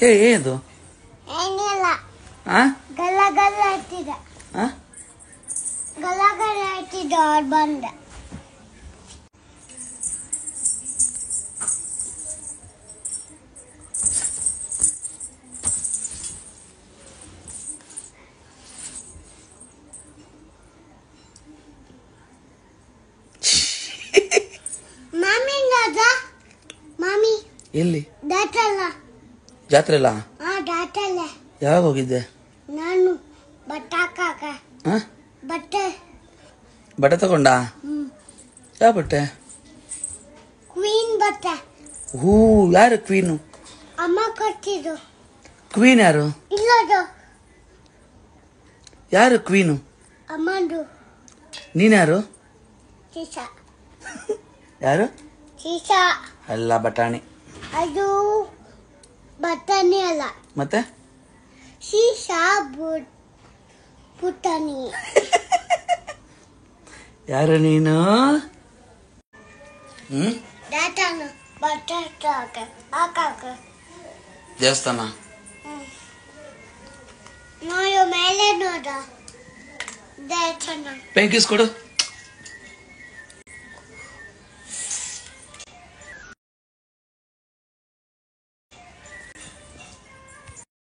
ಏದು ಏನಿಲ್ಲ ಗಲ್ಲ ಗಲ್ಲ ಆಯ್ತಿದ್ದ ಗಲ್ಲ ಗಲ್ಲ ಆಯ್ತಿದ್ದ ಅವ್ರು ಬಂದ ಮಾಮಿ ನೋಡ ಮಾಮಿ ಎಲ್ಲಿ ಜಾತ್ರೆ ಅಲ್ಲ ಯಾವಾಗ ಹೋಗಿದ್ದೆ ನಾನು ಬಟ್ಟೆ ತಗೊಂಡ ಯಾವ ಬಟ್ಟೆ ಕ್ವೀನ್ ಬಟ್ಟೆ ಯಾರು ಕ್ವೀನು ಅಮ್ಮ ಕೊಟ್ಟಿದ್ದು ಕ್ವೀನ್ ಯಾರು ಇಲ್ಲದು ಯಾರು ಕ್ವೀನು ಅಮ್ಮಂದು ನೀನ್ಯಾರು ಸೀಸಾ ಯಾರು ಸೀಸಾ ಅಲ್ಲ ಬಟಾಣಿ ಅದು ಬಟಾಣಿ ಅಲ್ಲ ಮತ್ತೆ ಸೀಸಾ ಪುಟಾಣಿ ಯಾರು ನೀನು ದೇವಸ್ಥಾನ ಮೇಲೆ ನೋಡ ಬೆಂಕಿಸ್ ಕೊಡು